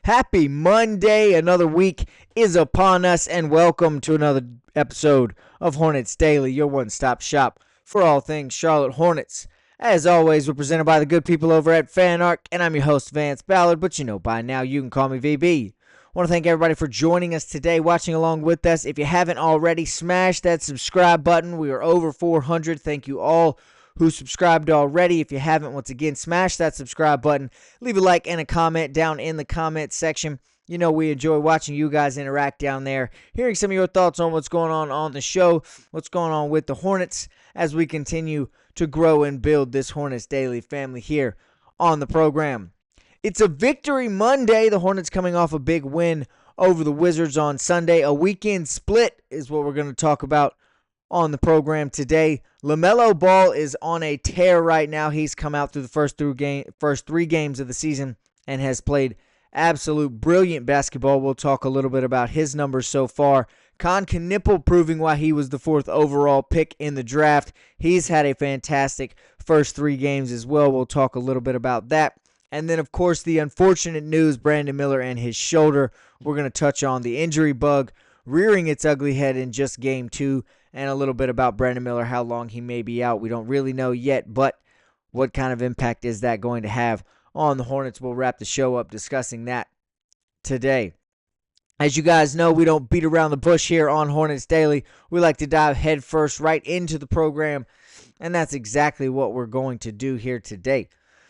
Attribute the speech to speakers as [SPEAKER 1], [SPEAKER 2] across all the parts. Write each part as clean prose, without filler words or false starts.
[SPEAKER 1] Happy Monday. Another week is upon us, and welcome to another episode of Hornets Daily, your one-stop shop for all things Charlotte Hornets. As always, we're presented by the good people over at FanArc, and I'm your host, Vance Ballard, but you know by now you can call me VB. I want to thank everybody for joining us today, watching along with us. If you haven't already, smash that subscribe button. We are over 400. Thank you all who subscribed already. If you haven't, once again, smash that subscribe button. Leave a like and a comment down in the comment section. You know we enjoy watching you guys interact down there, hearing some of your thoughts on what's going on the show, what's going on with the Hornets as we continue to grow and build this Hornets Daily family here on the program. It's a Victory Monday. The Hornets coming off a big win over the Wizards on Sunday. A weekend split is what we're going to talk about on the program today. LaMelo Ball is on a tear right now. He's come out through the first three games of the season and has played absolute brilliant basketball. We'll talk a little bit about his numbers so far. Con Knipple proving why he was the fourth overall pick in the draft. He's had a fantastic first three games as well. We'll talk a little bit about that. And then, of course, the unfortunate news, Brandon Miller and his shoulder. We're going to touch on the injury bug rearing its ugly head in just game two, and a little bit about Brandon Miller, how long he may be out. We don't really know yet, but what kind of impact is that going to have on the Hornets? We'll wrap the show up discussing that today. As you guys know, we don't beat around the bush here on Hornets Daily. We like to dive head first right into the program, and that's exactly what we're going to do here today.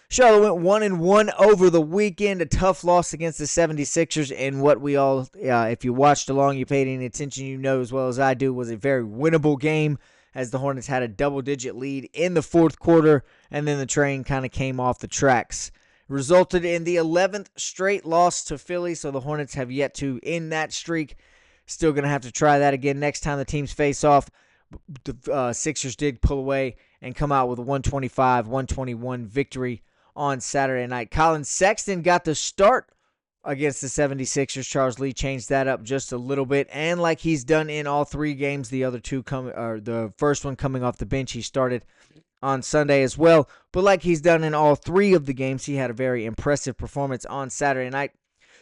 [SPEAKER 1] Charlotte went 1-1 over the weekend, a tough loss against the 76ers, and what we all, if you watched along, you paid any attention, you know as well as I do, was a very winnable game as the Hornets had a double-digit lead in the fourth quarter, and then the train kind of came off the tracks. Resulted in the 11th straight loss to Philly, so the Hornets have yet to end that streak. Still going to have to try that again next time the teams face off. The Sixers did pull away and come out with a 125-121 victory on Saturday night. Colin Sexton got the start against the 76ers. Charles Lee changed that up just a little bit, and like he's done in all three games, the other two the first one coming off the bench, he started on Sunday as well. But like he's done in all three of the games, he had a very impressive performance on Saturday night.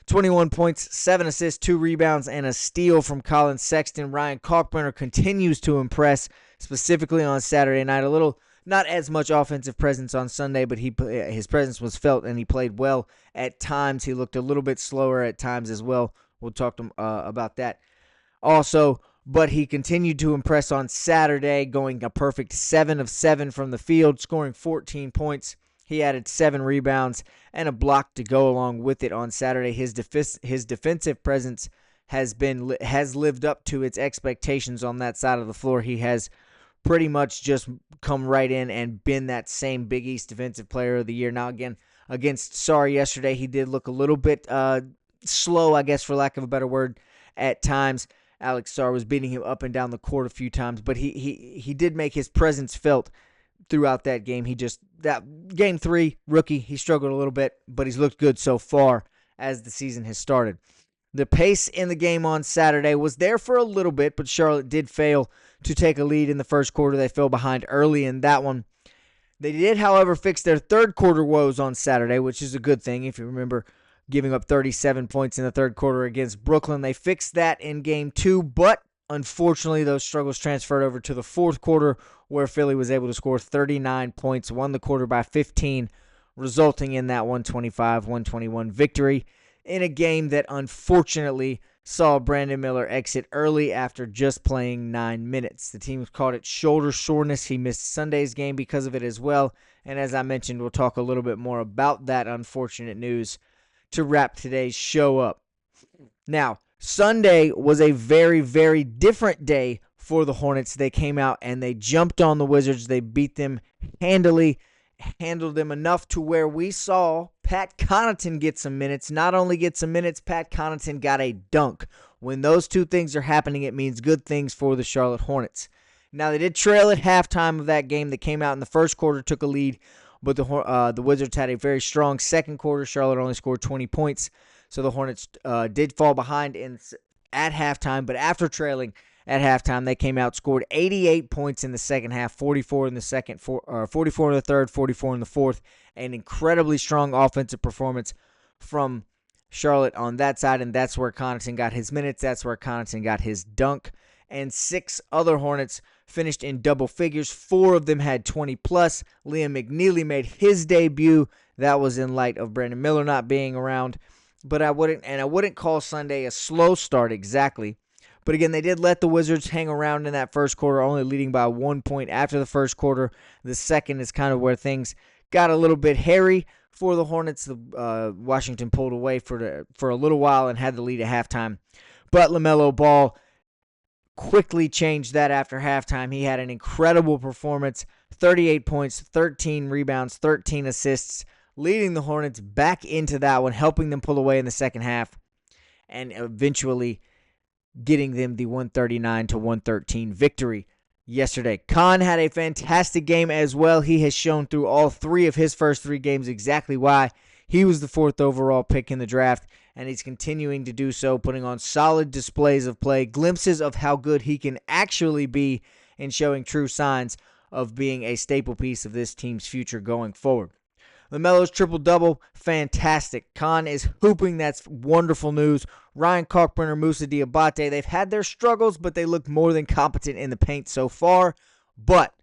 [SPEAKER 1] 21 points, 7 assists, 2 rebounds, and a steal from Colin Sexton. Ryan Kalkbrenner continues to impress, specifically on Saturday night. A little not as much offensive presence on Sunday, but his presence was felt, and he played well at times. He looked a little bit slower at times as well. We'll talk to him about that also. But he continued to impress on Saturday, going a perfect 7 of 7 from the field, scoring 14 points. He added 7 rebounds and a block to go along with it on Saturday. His defensive presence has lived up to its expectations on that side of the floor. He has pretty much just come right in and been that same Big East Defensive Player of the Year. Now, again, against Sarr yesterday, he did look a little bit slow, I guess, for lack of a better word, at times. Alex Sarr was beating him up and down the court a few times, but he did make his presence felt throughout that game. Game 3, rookie, he struggled a little bit, but he's looked good so far as the season has started. The pace in the game on Saturday was there for a little bit, but Charlotte did fail to take a lead in the first quarter. They fell behind early in that one. They did, however, fix their third quarter woes on Saturday, which is a good thing. If you remember giving up 37 points in the third quarter against Brooklyn, they fixed that in game 2, but unfortunately those struggles transferred over to the fourth quarter, where Philly was able to score 39 points, won the quarter by 15, resulting in that 125-121 victory in a game that unfortunately saw Brandon Miller exit early after just playing 9 minutes. The team called it shoulder soreness. He missed Sunday's game because of it as well. And as I mentioned, we'll talk a little bit more about that unfortunate news to wrap today's show up. Now, Sunday was a very, very different day for the Hornets. They came out and they jumped on the Wizards. They beat them handily, handled them enough to where we saw Pat Connaughton get some minutes. Not only get some minutes, Pat Connaughton got a dunk. When those two things are happening, it means good things for the Charlotte Hornets. Now, they did trail at halftime of that game. They came out in the first quarter, took a lead, but the Wizards had a very strong second quarter. Charlotte only scored 20 points, so the Hornets did fall behind at halftime. But after trailing at halftime, they came out, scored 88 points in the second half, 44 in the second, 44 in the third, 44 in the fourth. An incredibly strong offensive performance from Charlotte on that side, and that's where Connaughton got his minutes. That's where Connaughton got his dunk. And 6 other Hornets finished in double figures. 4 of them had 20-plus. Liam McNeely made his debut. That was in light of Brandon Miller not being around. But I wouldn't call Sunday a slow start exactly. But again, they did let the Wizards hang around in that first quarter, only leading by 1 point after the first quarter. The second is kind of where things got a little bit hairy for the Hornets. Washington pulled away for a little while and had the lead at halftime. But LaMelo Ball quickly changed that after halftime. He had an incredible performance, 38 points, 13 rebounds, 13 assists, leading the Hornets back into that one, helping them pull away in the second half, and eventually getting them the 139-113 victory yesterday. Khan had a fantastic game as well. He has shown through all 3 of his first 3 games exactly why he was the 4th overall pick in the draft, and he's continuing to do so, putting on solid displays of play, glimpses of how good he can actually be, and showing true signs of being a staple piece of this team's future going forward. LaMelo's triple-double, fantastic. Khan is hooping. That's wonderful news. Ryan Kalkbrenner, Moussa Diabate, they've had their struggles, but they look more than competent in the paint so far. But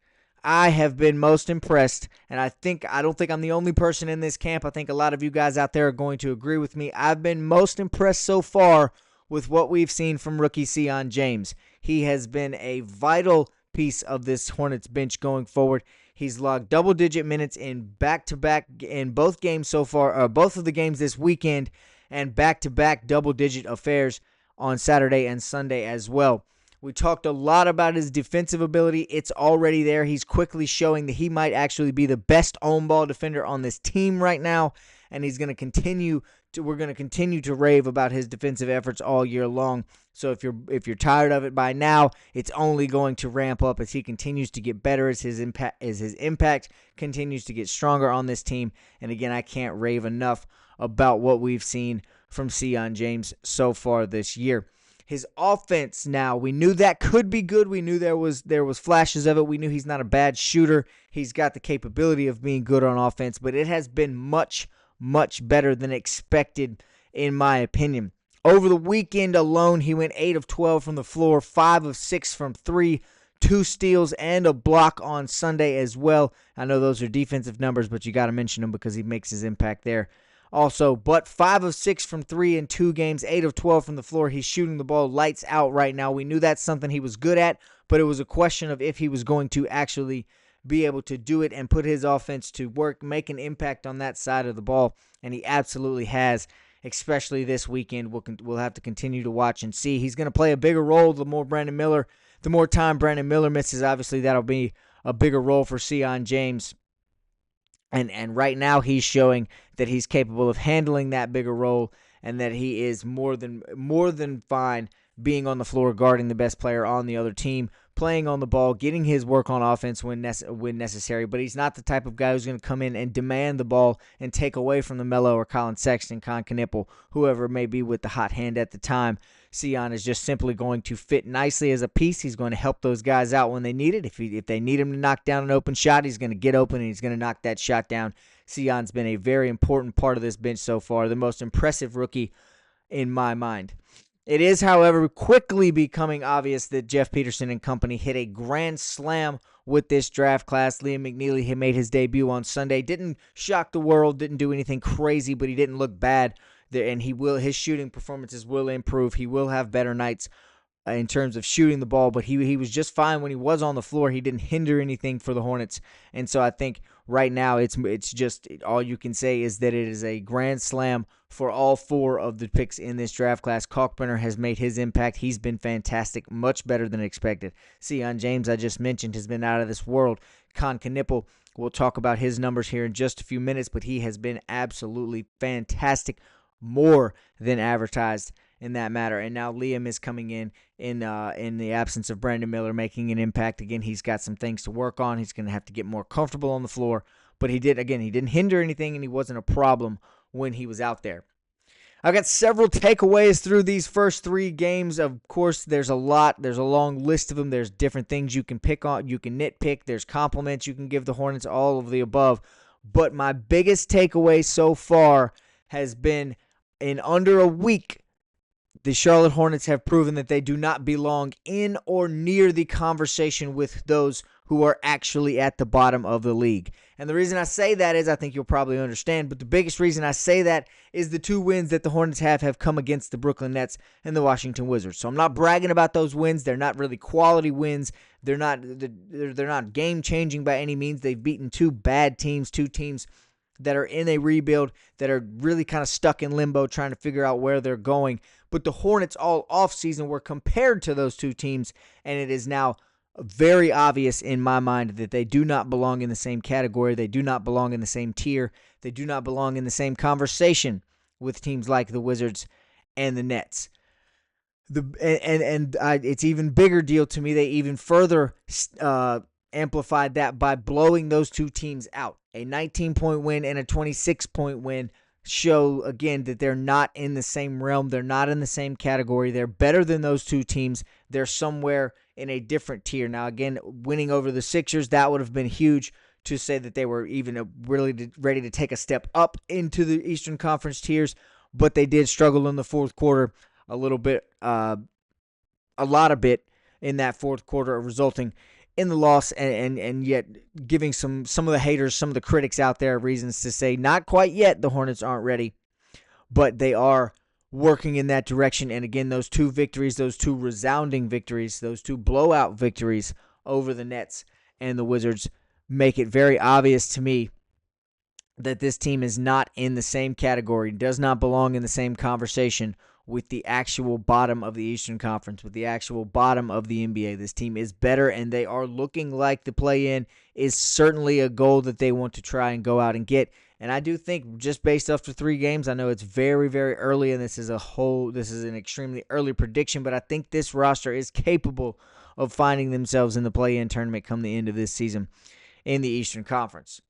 [SPEAKER 1] I have been most impressed, and I don't think I'm the only person in this camp. I think a lot of you guys out there are going to agree with me. I've been most impressed so far with what we've seen from rookie Seion James. He has been a vital piece of this Hornets bench going forward. He's logged double-digit minutes in back-to-back in both games so far, both of the games this weekend, and back-to-back double-digit affairs on Saturday and Sunday as well. We talked a lot about his defensive ability. It's already there. He's quickly showing that he might actually be the best on-ball defender on this team right now, and we're going to continue to rave about his defensive efforts all year long. So if you're tired of it by now, it's only going to ramp up as he continues to get better, as his impact continues to get stronger on this team. And again, I can't rave enough about what we've seen from Seion James so far this year. His offense now, we knew that could be good. We knew there was flashes of it. We knew he's not a bad shooter. He's got the capability of being good on offense, but it has been much, much better than expected, in my opinion. Over the weekend alone, he went 8 of 12 from the floor, 5 of 6 from 3, 2 steals and a block on Sunday as well. I know those are defensive numbers, but you got to mention them because he makes his impact there. Also, but 5 of 6 from 3 in 2 games, 8 of 12 from the floor. He's shooting the ball lights out right now. We knew that's something he was good at, but it was a question of if he was going to actually be able to do it and put his offense to work, make an impact on that side of the ball, and he absolutely has, especially this weekend. We'll have to continue to watch and see. He's going to play a bigger role the more time Brandon Miller misses. Obviously, that'll be a bigger role for Seion James. And right now he's showing that he's capable of handling that bigger role, and that he is more than fine being on the floor, guarding the best player on the other team, playing on the ball, getting his work on offense when necessary. But he's not the type of guy who's going to come in and demand the ball and take away from LaMelo or Colin Sexton, Con Knipple, whoever may be with the hot hand at the time. Seion is just simply going to fit nicely as a piece. He's going to help those guys out when they need it. If they need him to knock down an open shot, he's going to get open and he's going to knock that shot down. Seion's been a very important part of this bench so far, the most impressive rookie in my mind. It is, however, quickly becoming obvious that Jeff Peterson and company hit a grand slam with this draft class. Liam McNeely had made his debut on Sunday. Didn't shock the world, didn't do anything crazy, but he didn't look bad. And his shooting performances will improve. He will have better nights in terms of shooting the ball, but he was just fine when he was on the floor. He didn't hinder anything for the Hornets. And so I think right now it's just all you can say is that it is a grand slam for all 4 of the picks in this draft class. Kalkbrenner has made his impact. He's been fantastic, much better than expected. Seion James, I just mentioned, has been out of this world. Con Knipple, we'll talk about his numbers here in just a few minutes, but he has been absolutely fantastic, more than advertised in that matter. And now Liam is coming in the absence of Brandon Miller, making an impact. Again, he's got some things to work on. He's going to have to get more comfortable on the floor. But he didn't hinder anything, and he wasn't a problem when he was out there. I've got several takeaways through these first 3 games. Of course, there's a long list of them. There's different things you can pick on. You can nitpick. There's compliments you can give the Hornets, all of the above. But my biggest takeaway so far has been In under a week, the Charlotte Hornets have proven that they do not belong in or near the conversation with those who are actually at the bottom of the league. And the reason I say that is, I think you'll probably understand, but the biggest reason I say that is the 2 wins that the Hornets have come against the Brooklyn Nets and the Washington Wizards. So I'm not bragging about those wins. They're not really quality wins. They're not game-changing by any means. They've beaten 2 bad teams, 2 teams that are in a rebuild, that are really kind of stuck in limbo trying to figure out where they're going. But the Hornets all offseason were compared to those 2 teams, and it is now very obvious in my mind that they do not belong in the same category. They do not belong in the same tier. They do not belong in the same conversation with teams like the Wizards and the Nets. It's even bigger deal to me. They even further amplified that by blowing those 2 teams out. A 19-point win and a 26-point win show, again, that they're not in the same realm. They're not in the same category. They're better than those 2 teams. They're somewhere in a different tier. Now, again, winning over the Sixers, that would have been huge to say that they were even really ready to take a step up into the Eastern Conference tiers, but they did struggle in the fourth quarter a little bit, a lot of bit in that fourth quarter, resulting in the loss, and yet giving some of the haters, some of the critics out there reasons to say not quite yet the Hornets aren't ready, but they are working in that direction. And again, those 2 victories, those 2 resounding victories, those 2 blowout victories over the Nets and the Wizards make it very obvious to me that this team is not in the same category, does not belong in the same conversation with the actual bottom of the Eastern Conference, with the actual bottom of the NBA. This team is better, and they are looking like the play-in is certainly a goal that they want to try and go out and get. And I do think, just based off the 3 games, I know it's very, very early, and this is an extremely early prediction, but I think this roster is capable of finding themselves in the play-in tournament come the end of this season in the Eastern Conference.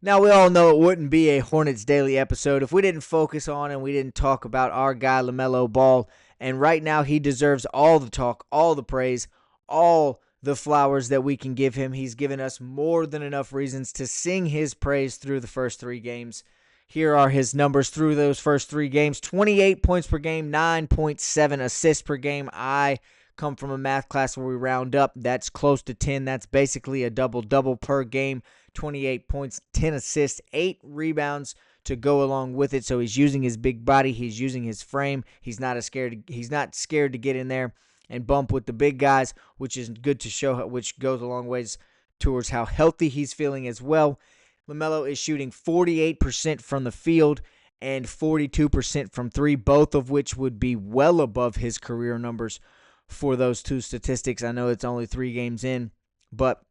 [SPEAKER 1] Now, we all know it wouldn't be a Hornets Daily episode if we didn't focus on and we didn't talk about our guy, LaMelo Ball. And right now, he deserves all the talk, all the praise, all the flowers that we can give him. He's given us more than enough reasons to sing his praise through the first 3 games. Here are his numbers through those first 3 games. 28 points per game, 9.7 assists per game. I come from a math class where we round up. That's close to 10. That's basically a double-double per game. 28 points, 10 assists, 8 rebounds to go along with it. So he's using his big body. He's using his frame. He's not scared to get in there and bump with the big guys, which is good to show, which goes a long ways towards how healthy he's feeling as well. LaMelo is shooting 48% from the field and 42% from 3, both of which would be well above his career numbers for those 2 statistics. I know it's only 3 games in, but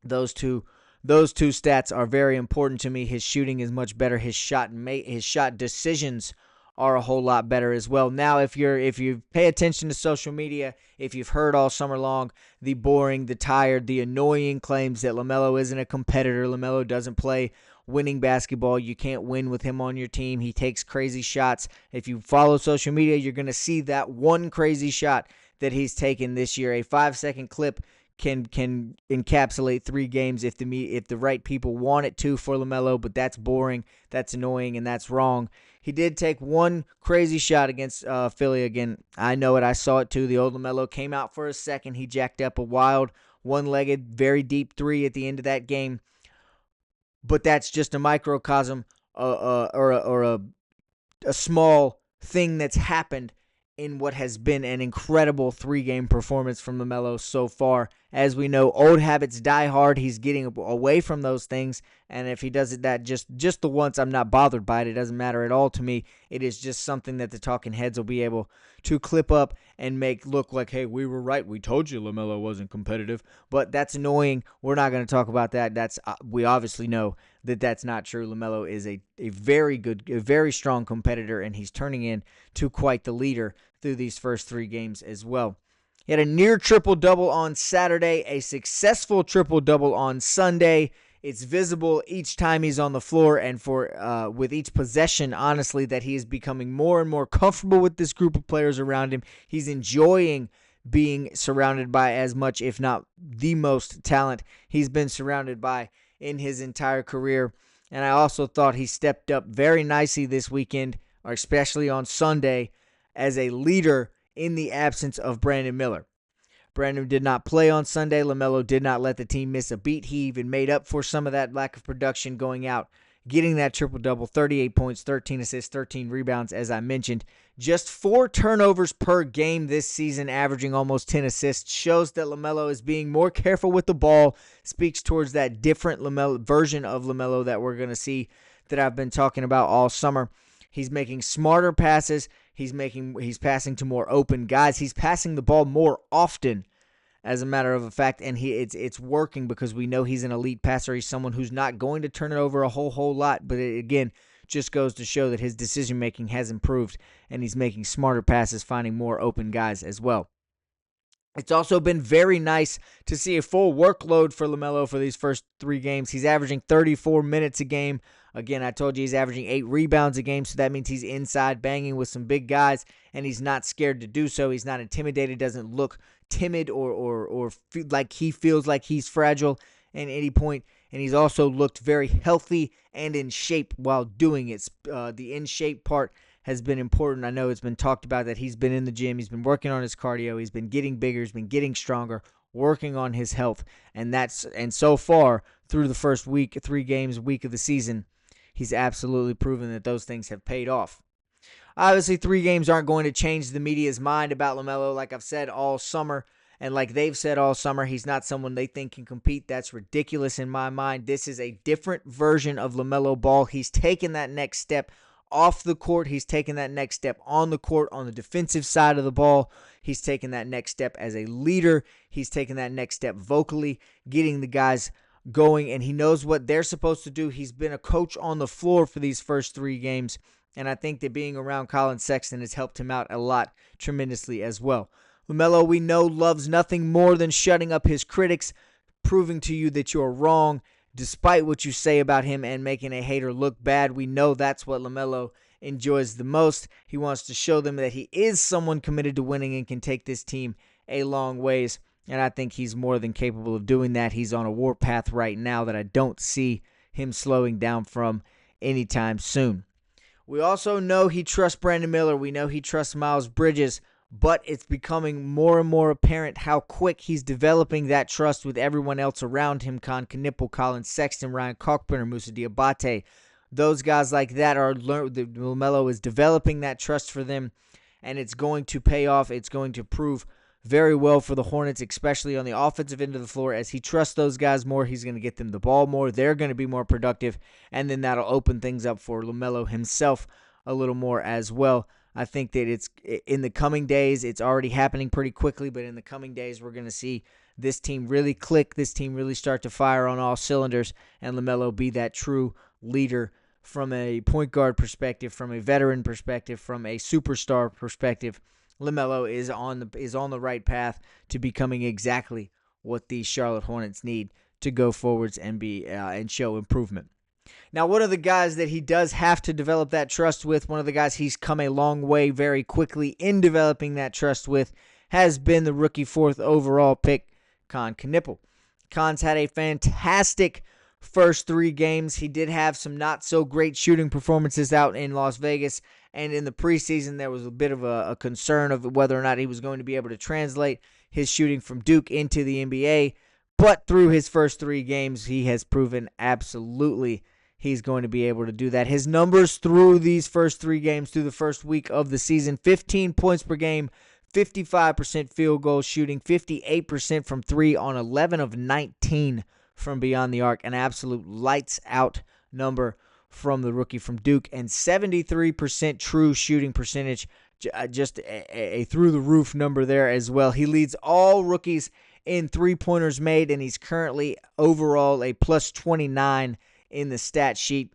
[SPEAKER 1] those two stats are very important to me. His shooting is much better. His shot decisions are a whole lot better as well. Now, if you pay attention to social media, if you've heard all summer long the boring, the tired, the annoying claims that LaMelo isn't a competitor, LaMelo doesn't play winning basketball, you can't win with him on your team, he takes crazy shots. If you follow social media, you're going to see that one crazy shot that he's taken this year. A 5-second clip can encapsulate 3 games if the right people want it to for LaMelo, but that's boring, that's annoying, and that's wrong. He did take one crazy shot against Philly again. I know it. I saw it too. The old LaMelo came out for a second. He jacked up a wild, one-legged, very deep 3 at the end of that game. But that's just a microcosm or a small thing that's happened in what has been an incredible 3-game performance from LaMelo so far. As we know, old habits die hard. He's getting away from those things, and if he does it just the once, I'm not bothered by it. It doesn't matter at all to me. It is just something that the talking heads will be able to clip up and make look like, hey, we were right. We told you LaMelo wasn't competitive, but that's annoying. We're not going to talk about that. We obviously know that that's not true. LaMelo is a very good, a very strong competitor, and he's turning into quite the leader through these first 3 games as well. He had a near triple-double on Saturday, a successful triple-double on Sunday. It's visible each time he's on the floor and with each possession, honestly, that he is becoming more and more comfortable with this group of players around him. He's enjoying being surrounded by as much, if not the most talent he's been surrounded by in his entire career. And I also thought he stepped up very nicely this weekend or especially on Sunday, as a leader in the absence of Brandon Miller. Brandon did not play on Sunday. LaMelo did not let the team miss a beat. He even made up for some of that lack of production going out, getting that triple-double, 38 points, 13 assists, 13 rebounds, as I mentioned. Just 4 turnovers per game this season, averaging almost 10 assists, shows that LaMelo is being more careful with the ball, speaks towards that different version of LaMelo that we're going to see that I've been talking about all summer. He's making smarter passes. He's passing to more open guys. He's passing the ball more often, as a matter of fact, and it's working because we know he's an elite passer. He's someone who's not going to turn it over a whole lot, but it, again, just goes to show that his decision-making has improved, and he's making smarter passes, finding more open guys as well. It's also been very nice to see a full workload for LaMelo for these first 3 games. He's averaging 34 minutes a game. Again, I told you he's averaging 8 rebounds a game, so that means he's inside banging with some big guys, and he's not scared to do so. He's not intimidated, doesn't look timid or feel like he feels like he's fragile at any point. And he's also looked very healthy and in shape while doing it. The in shape part has been important. I know it's been talked about that he's been in the gym. He's been working on his cardio. He's been getting bigger. He's been getting stronger, working on his health. And so far, through the first 3 games, week of the season, he's absolutely proven that those things have paid off. Obviously, 3 games aren't going to change the media's mind about LaMelo. Like I've said all summer, and like they've said all summer, he's not someone they think can compete. That's ridiculous in my mind. This is a different version of LaMelo Ball. He's taken that next step off the court. He's taken that next step on the court on the defensive side of the ball. He's taken that next step as a leader. He's taken that next step vocally, getting the guys going, and he knows what they're supposed to do. He's been a coach on the floor for these first 3 games, and I think that being around Colin Sexton has helped him out a lot tremendously as well. LaMelo, we know, loves nothing more than shutting up his critics, proving to you that you're wrong, despite what you say about him, and making a hater look bad. We know that's what LaMelo enjoys the most. He wants to show them that he is someone committed to winning and can take this team a long ways, and I think he's more than capable of doing that. He's on a warpath right now that I don't see him slowing down from anytime soon. We also know he trusts Brandon Miller. We know he trusts Miles Bridges, but it's becoming more and more apparent how quick he's developing that trust with everyone else around him. Con Knipple, Colin Sexton, Ryan Cockburn, Moussa Diabate. Those guys like that LaMelo is developing that trust for them, and it's going to pay off. It's going to prove very well for the Hornets, especially on the offensive end of the floor. As he trusts those guys more, he's going to get them the ball more. They're going to be more productive, and then that'll open things up for LaMelo himself a little more as well. I think that it's in the coming days, it's already happening pretty quickly, but in the coming days, we're going to see this team really click, this team really start to fire on all cylinders, and LaMelo be that true leader from a point guard perspective, from a veteran perspective, from a superstar perspective. LaMelo is on the right path to becoming exactly what these Charlotte Hornets need to go forwards and and show improvement. Now, one of the guys that he does have to develop that trust with, one of the guys he's come a long way very quickly in developing that trust with, has been the rookie 4th overall pick, Con Knipple. Con's had a fantastic first 3 games. He did have some not so great shooting performances out in Las Vegas, and in the preseason there was a bit of a concern of whether or not he was going to be able to translate his shooting from Duke into the NBA. But through his first 3 games, he has proven absolutely he's going to be able to do that. His numbers through these first 3 games, through the first week of the season: 15 points per game, 55% field goal shooting, 58% from 3 on 11 of 19 from beyond the arc. An absolute lights-out number from the rookie from Duke, and 73% true shooting percentage, just a through-the-roof number there as well. He leads all rookies in three-pointers made, and he's currently overall a plus 29 in the stat sheet.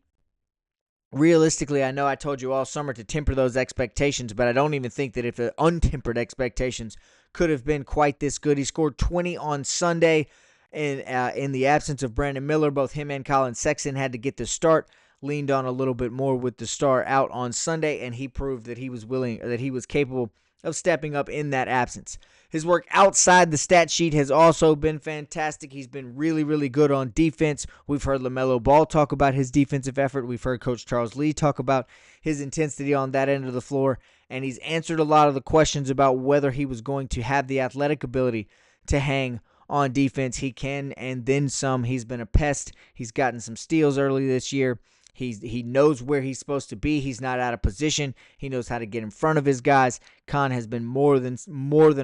[SPEAKER 1] Realistically, I know I told you all summer to temper those expectations, but I don't even think that if the untempered expectations could have been quite this good. He scored 20 on Sunday in the absence of Brandon Miller. Both him and Colin Sexton had to get the start leaned on a little bit more with the star out on Sunday, and he proved that he was capable of stepping up in that absence. His work outside the stat sheet has also been fantastic. He's been really, really good on defense. We've heard LaMelo Ball talk about his defensive effort. We've heard Coach Charles Lee talk about his intensity on that end of the floor, and he's answered a lot of the questions about whether he was going to have the athletic ability to hang on defense. He can, and then some. He's been a pest. He's gotten some steals early this year. He knows where he's supposed to be. He's not out of position. He knows how to get in front of his guys. Khan has been more than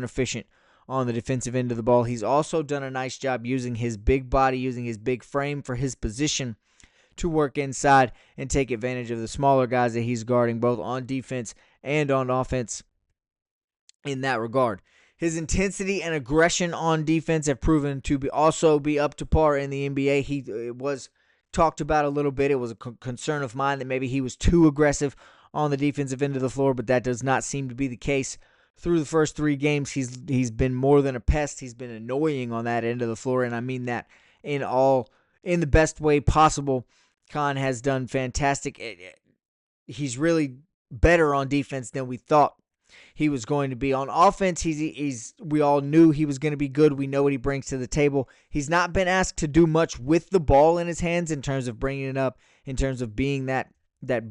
[SPEAKER 1] efficient on the defensive end of the ball. He's also done a nice job using his big body, using his big frame for his position to work inside and take advantage of the smaller guys that he's guarding, both on defense and on offense in that regard. His intensity and aggression on defense have proven to also be up to par in the NBA. It was talked about a little bit. It was a concern of mine that maybe he was too aggressive on the defensive end of the floor, but that does not seem to be the case. Through the first 3 games, he's been more than a pest. He's been annoying on that end of the floor, and I mean that in the best way possible. Khan has done fantastic. He's really better on defense than we thought he was going to be. On offense, we all knew he was going to be good. We know what he brings to the table. He's not been asked to do much with the ball in his hands in terms of bringing it up, in terms of being that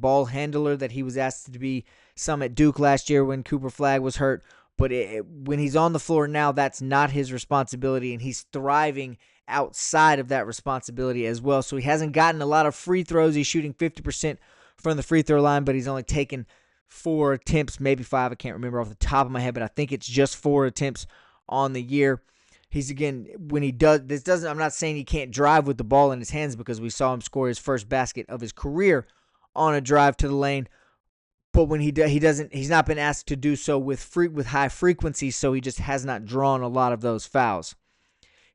[SPEAKER 1] ball handler that he was asked to be some at Duke last year when Cooper Flagg was hurt. But when he's on the floor now, that's not his responsibility, and he's thriving outside of that responsibility as well. So he hasn't gotten a lot of free throws. He's shooting 50% from the free throw line, but he's only taken 4 attempts, maybe 5. I can't remember off the top of my head, but I think it's just 4 attempts on the year. He's, again, when he does this, I'm not saying he can't drive with the ball in his hands, because we saw him score his first basket of his career on a drive to the lane. But when he's not been asked to do so with high frequency, so he just has not drawn a lot of those fouls.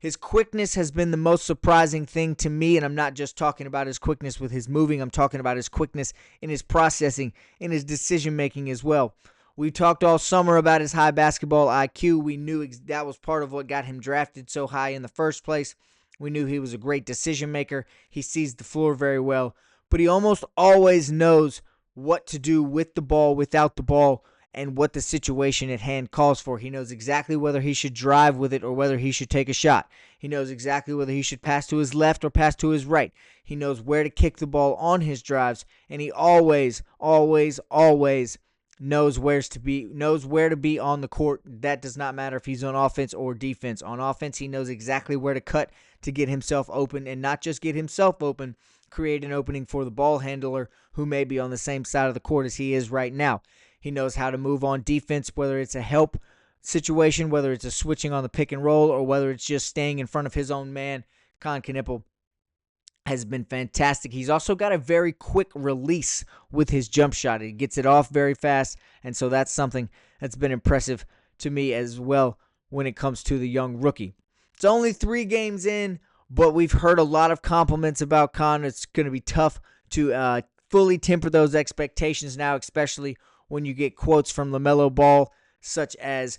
[SPEAKER 1] His quickness has been the most surprising thing to me, and I'm not just talking about his quickness with his moving. I'm talking about his quickness in his processing, in his decision-making as well. We talked all summer about his high basketball IQ. We knew that was part of what got him drafted so high in the first place. We knew he was a great decision-maker. He sees the floor very well, but he almost always knows what to do with the ball, without the ball, and what the situation at hand calls for. He knows exactly whether he should drive with it or whether he should take a shot. He knows exactly whether he should pass to his left or pass to his right. He knows where to kick the ball on his drives, and he always, always, always knows where to be on the court. That does not matter if he's on offense or defense. On offense, he knows exactly where to cut to get himself open, and not just get himself open, create an opening for the ball handler who may be on the same side of the court as he is right now. He knows how to move on defense, whether it's a help situation, whether it's a switching on the pick and roll, or whether it's just staying in front of his own man. Khan Knippel has been fantastic. He's also got a very quick release with his jump shot. He gets it off very fast, and so that's something that's been impressive to me as well when it comes to the young rookie. It's only 3 games in, but we've heard a lot of compliments about Khan. It's going to be tough to fully temper those expectations now, especially when you get quotes from LaMelo Ball, such as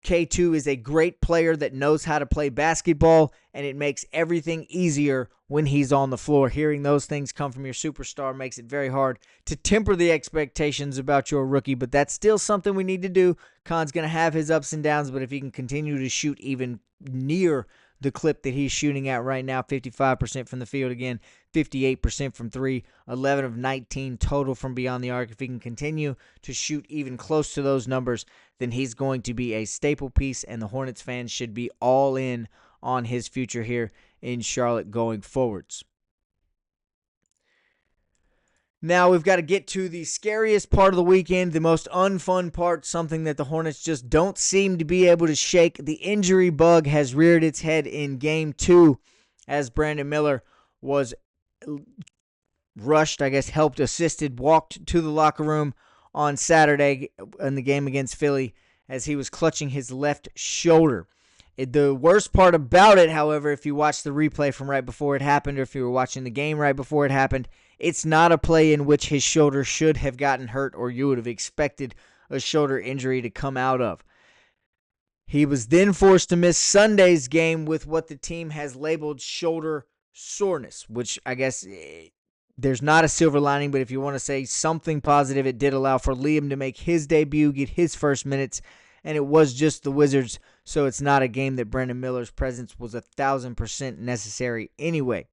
[SPEAKER 1] K2 is a great player that knows how to play basketball, and it makes everything easier when he's on the floor. Hearing those things come from your superstar makes it very hard to temper the expectations about your rookie, but that's still something we need to do. Khan's going to have his ups and downs, but if he can continue to shoot even near the clip that he's shooting at right now, 55% from the field again, 58% from 3, 11 of 19 total from beyond the arc. If he can continue to shoot even close to those numbers, then he's going to be a staple piece, and the Hornets fans should be all in on his future here in Charlotte going forwards. Now we've got to get to the scariest part of the weekend, the most unfun part, something that the Hornets just don't seem to be able to shake. The injury bug has reared its head in Game 2 as Brandon Miller was rushed, helped, assisted, walked to the locker room on Saturday in the game against Philly as he was clutching his left shoulder. The worst part about it, however, if you watch the replay from right before it happened, or if you were watching the game right before it happened, it's not a play in which his shoulder should have gotten hurt or you would have expected a shoulder injury to come out of. He was then forced to miss Sunday's game with what the team has labeled shoulder soreness, which I guess there's not a silver lining, but if you want to say something positive, it did allow for Liam to make his debut, get his first minutes, and it was just the Wizards, so it's not a game that Brandon Miller's presence was 1,000% necessary anyway.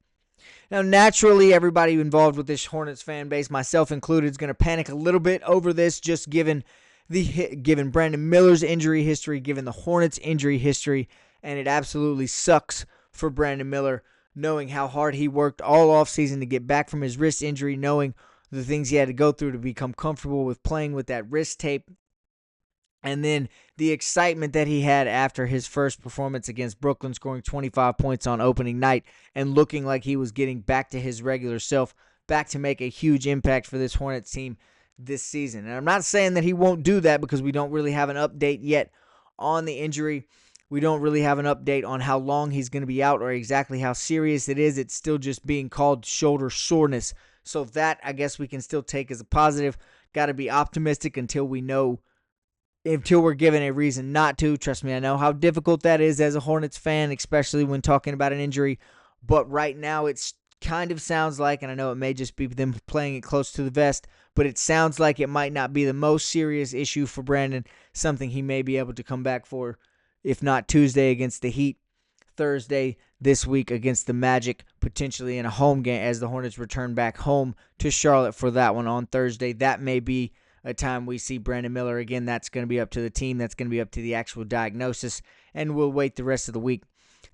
[SPEAKER 1] Now, naturally, everybody involved with this Hornets fan base, myself included, is going to panic a little bit over this, just given Brandon Miller's injury history, given the Hornets' injury history, and it absolutely sucks for Brandon Miller, knowing how hard he worked all offseason to get back from his wrist injury, knowing the things he had to go through to become comfortable with playing with that wrist tape, and then the excitement that he had after his first performance against Brooklyn, scoring 25 points on opening night and looking like he was getting back to his regular self, back to make a huge impact for this Hornets team this season. And I'm not saying that he won't do that because we don't really have an update yet on the injury. We don't really have an update on how long he's going to be out or exactly how serious it is. It's still just being called shoulder soreness. So that, I guess, we can still take as a positive. Got to be optimistic until we're given a reason not to. Trust me, I know how difficult that is as a Hornets fan, especially when talking about an injury. But right now, it kind of sounds like, and I know it may just be them playing it close to the vest, but it sounds like it might not be the most serious issue for Brandon, something he may be able to come back for, if not Tuesday against the Heat, Thursday this week against the Magic, potentially in a home game as the Hornets return back home to Charlotte for that one on Thursday. That may be a time we see Brandon Miller again. That's going to be up to the team. That's going to be up to the actual diagnosis, and we'll wait the rest of the week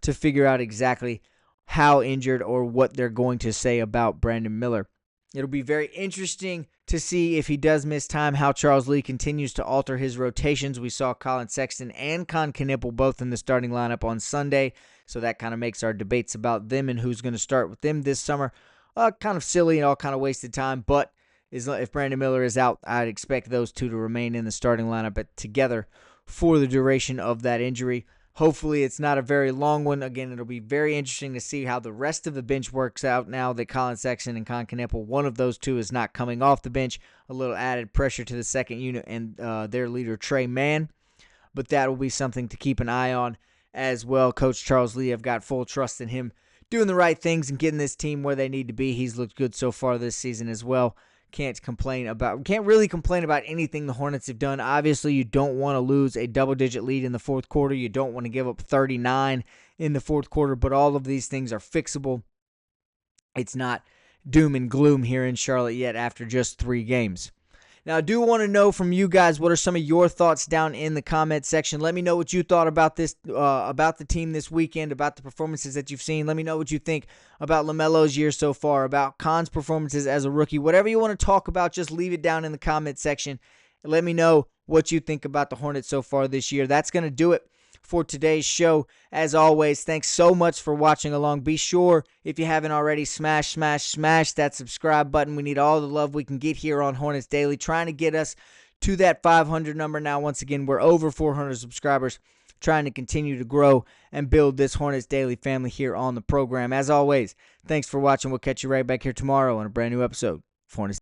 [SPEAKER 1] to figure out exactly how injured or what they're going to say about Brandon Miller. It'll be very interesting to see if he does miss time, how Charles Lee continues to alter his rotations. We saw Colin Sexton and Con Knippel both in the starting lineup on Sunday, so that kind of makes our debates about them and who's going to start with them this summer kind of silly and all kind of wasted time, but if Brandon Miller is out, I'd expect those two to remain in the starting lineup together for the duration of that injury. Hopefully, it's not a very long one. Again, it'll be very interesting to see how the rest of the bench works out now that Colin Sexton and Con Knippel, one of those two, is not coming off the bench. A little added pressure to the second unit and their leader, Trey Mann. But that will be something to keep an eye on as well. Coach Charles Lee, I've got full trust in him doing the right things and getting this team where they need to be. He's looked good so far this season as well. Can't really complain about anything the Hornets have done. Obviously, you don't want to lose a double-digit lead in the fourth quarter. You don't want to give up 39 in the fourth quarter, but all of these things are fixable. It's not doom and gloom here in Charlotte yet after just 3 games. Now, I do want to know from you guys, what are some of your thoughts down in the comment section. Let me know what you thought about this, about the team this weekend, about the performances that you've seen. Let me know what you think about LaMelo's year so far, about Khan's performances as a rookie. Whatever you want to talk about, just leave it down in the comment section. Let me know what you think about the Hornets so far this year. That's going to do it for today's show. As always, thanks so much for watching along. Be sure, if you haven't already, smash that subscribe button. We need all the love we can get here on Hornets Daily, trying to get us to that 500 number now. Once again, we're over 400 subscribers, trying to continue to grow and build this Hornets Daily family here on the program. As always, thanks for watching. We'll catch you right back here tomorrow on a brand new episode of Hornets